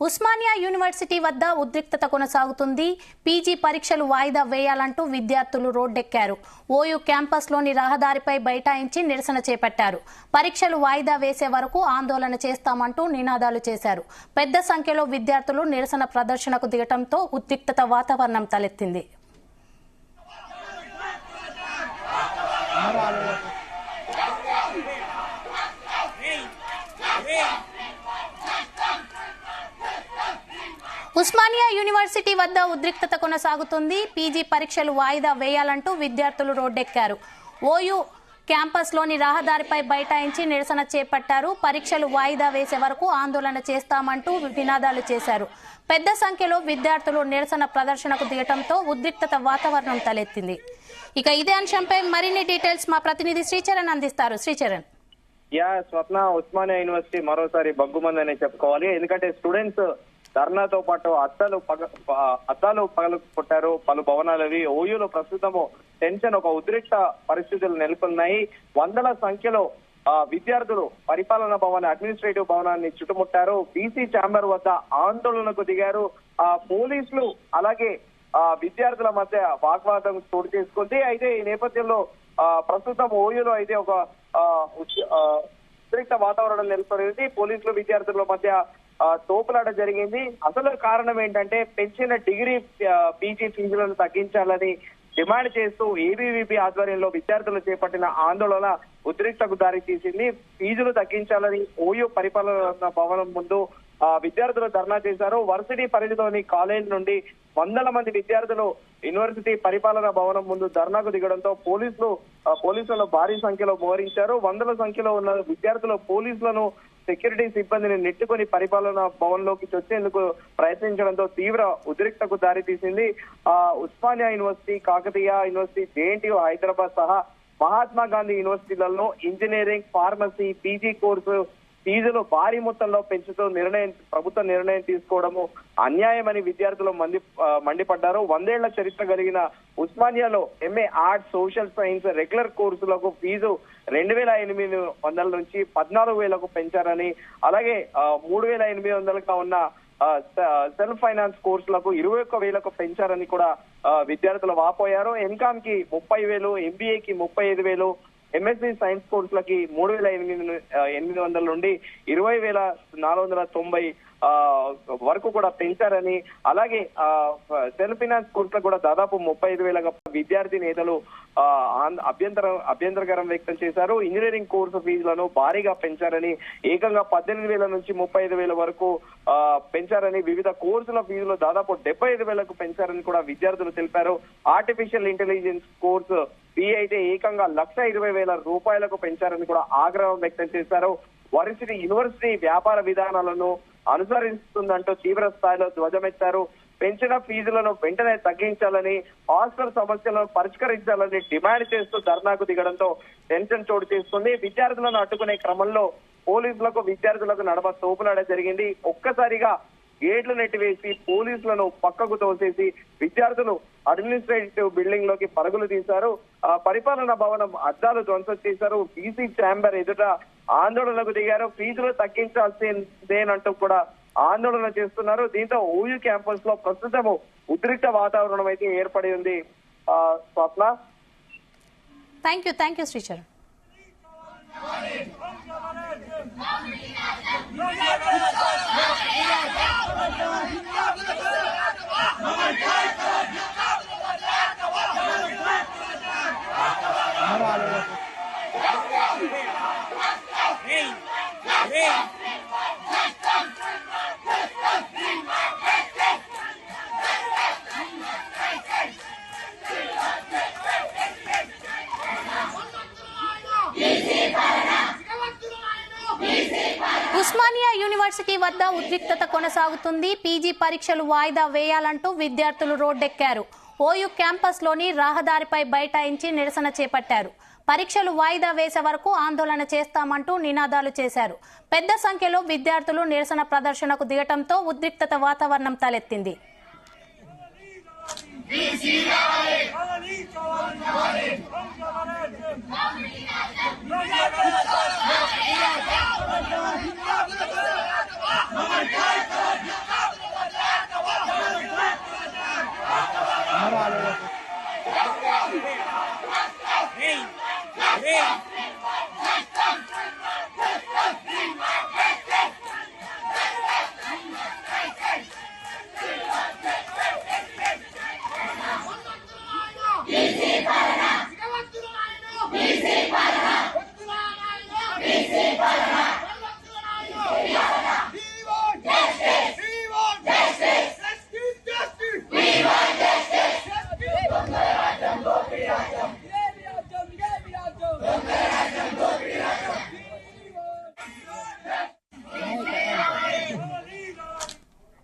Osmania university వద్ద ఉద్రిక్తత కొనసాగుతుంది. పీజీ పరీక్షలు వాయిదా వేయాలంటూ విద్యార్థులు రోడ్డెక్కారు. ఓయూ క్యాంపస్లోని రహదారిపై బైఠాయించి నిరసన చేపట్టారు. పరీక్షలు వాయిదా వేసే వరకు ఆందోళన చేస్తామంటూ నినాదాలు చేశారు. పెద్ద సంఖ్యలో విద్యార్థులు నిరసన ప్రదర్శనకు దిగటంతో ఉద్రిక్తత వాతావరణం తలెత్తింది. ఉస్మానియా యూనివర్సిటీ వద్ద ఉద్రిక్తత కొనసాగుతుంది. పీజీ పరీక్షలు వాయిదా వేయాలంటూ విద్యార్థులు రోడ్డెక్కారు. ఓయూ క్యాంపస్లోని రహదారిపై బైఠాయించి నిరసన చేపట్టారు. పరీక్షలు వాయిదా వేసే వరకు ఆందోళన చేస్తామంటూ నినాదాలు చేశారు. పెద్ద సంఖ్యలో విద్యార్థులు నిరసన ప్రదర్శనకు దిగటంతో ఉద్రిక్తత వాతావరణం తలెత్తింది. ఇక ఇదే అంశంపై మరిన్ని డీటెయిల్స్ మా ప్రతినిధి శ్రీచరణ్ అందిస్తారు. శ్రీచరణ్. స్వప్న, ఉస్మానియా యూనివర్సిటీ మరోసారి బగ్గుమందని చెప్పుకోవాలి. ఎందుకంటే స్టూడెంట్స్ ధర్నాతో పాటు అద్దాలు పగలు కొట్టారు పలు భవనాలవి. ఓయూలో ప్రస్తుతము టెన్షన్, ఒక ఉద్రిక్త పరిస్థితులు నెలకొన్నాయి. వందల సంఖ్యలో విద్యార్థులు పరిపాలనా భవన్, అడ్మినిస్ట్రేటివ్ భవనాన్ని చుట్టుముట్టారు. బీసీ ఛాంబర్ వద్ద ఆందోళనకు దిగారు. పోలీసులు అలాగే విద్యార్థుల మధ్య వాగ్వాదం చోటు చేసుకుంది. అయితే ఈ నేపథ్యంలో ప్రస్తుతం ఓయూలో అయితే ఒక ఉద్రిక్త వాతావరణం నెలకొనేది. పోలీసులు విద్యార్థుల మధ్య తోపులాట జరిగింది. అసలు కారణం ఏంటంటే పెంచిన డిగ్రీ పీజీ ఫీజులను తగ్గించాలని డిమాండ్ చేస్తూ ఏబీవీపీ ఆధ్వర్యంలో విద్యార్థులు చేపట్టిన ఆందోళన ఉద్రిక్తకు దారి తీసింది. ఫీజులు తగ్గించాలని ఓయూ పరిపాలనా భవనం ముందు విద్యార్థులు ధర్నా చేశారు. వర్సిటీ పరిధిలోని కాలేజ్ నుండి వందల మంది విద్యార్థులు యూనివర్సిటీ పరిపాలనా భవనం ముందు ధర్నాకు దిగడంతో పోలీసులను భారీ సంఖ్యలో మోహరించారు. వందల సంఖ్యలో ఉన్న విద్యార్థులు పోలీసులను, సెక్యూరిటీ సిబ్బందిని నెట్టుకుని పరిపాలనా భవన్ లోకి వచ్చేందుకు ప్రయత్నించడంతో తీవ్ర ఉద్రిక్తకు దారితీసింది. Osmania university, Kakatiya university, JNTU Hyderabad సహా మహాత్మా గాంధీ యూనివర్సిటీలలో ఇంజనీరింగ్, ఫార్మసీ, పీజీ కోర్సు ఫీజులు భారీ మొత్తంలో పెంచుతూ ప్రభుత్వం నిర్ణయం తీసుకోవడము అన్యాయమని విద్యార్థులు మండిపడ్డారు. 100 ఏళ్ల చరిత్ర కలిగిన ఉస్మానియాలో MA arts, social science regular కోర్సులకు ఫీజు 2800 నుంచి 14,000కు పెంచారని, అలాగే 3,800గా ఉన్న సెల్ఫ్ ఫైనాన్స్ కోర్సులకు 21,000కు పెంచారని కూడా విద్యార్థులు వాపోయారు. ఎంకామ్ కి 30,000, ఎంబీఏకి 35,000, ఎంఎస్సీ సైన్స్ కోర్సులకి 3,800 నుండి 20,490 వరకు కూడా పెంచారని, అలాగే సెల్ఫ్ ఫైనాన్స్ కోర్సులకు కూడా దాదాపు 35,000గా విద్యార్థి నేతలు అభ్యంతరకరం వ్యక్తం చేశారు. ఇంజనీరింగ్ కోర్సు ఫీజులను భారీగా పెంచారని, ఏకంగా 18,000 నుంచి 35,000 వరకు పెంచారని, వివిధ కోర్సుల ఫీజులు దాదాపు 75,000కు పెంచారని కూడా విద్యార్థులు తెలిపారు. ఆర్టిఫిషియల్ ఇంటెలిజెన్స్ కోర్సు ఫీ అయితే ఏకంగా 1,20,000 రూపాయలకు పెంచారని కూడా ఆగ్రహం వ్యక్తం చేశారు. యూనివర్సిటీ వ్యాపార విధానాలను అనుసరిస్తుందంటూ తీవ్ర స్థాయిలో ధ్వజమెత్తారు. పెంచిన ఫీజులను వెంటనే తగ్గించాలని, హాస్టల్ సమస్యలను పరిష్కరించాలని డిమాండ్ చేస్తూ ధర్నాకు దిగడంతో టెన్షన్ చోటు చేసుకుంది. విద్యార్థులను అడ్డుకునే క్రమంలో పోలీసులకు, విద్యార్థులకు నడమ తోపులాట జరిగింది. ఒక్కసారిగా గేట్లు నెట్టివేసి పోలీసులను పక్కకు తోసేసి విద్యార్థులు అడ్మినిస్ట్రేటివ్ బిల్డింగ్ లోకి పరుగులు తీశారు. పరిపాలనా భవనం అద్దాలు ధ్వంసం చేశారు. బీసీ ఛాంబర్ ఎదుట ఆందోళనకు దిగారు. ఫీజులు తగ్గించాల్సిందేనంటూ కూడా ఆందోళన చేస్తున్నారు. దీంతో ఓయూ క్యాంపస్ లో ప్రస్తుతము ఉద్రిక్త వాతావరణం అయితే ఏర్పడి ఉంది. Swapna. Thank you Sricharan. Osmania university వద్ద ఉద్రిక్తత కొనసాగుతుంది. పీజీ పరీక్షలు వాయిదా వేయాలంటూ విద్యార్థులు రోడ్డెక్కారు. ఓయూ క్యాంపస్లోని రహదారిపై బైఠాయించి నిరసన చేపట్టారు. పరీక్షలు వాయిదా వేసే వరకు ఆందోళన చేస్తామంటూ నినాదాలు చేశారు. పెద్ద సంఖ్యలో విద్యార్థులు నిరసన ప్రదర్శనకు దిగటంతో ఉద్రిక్తత వాతావరణం తలెత్తింది. Come on,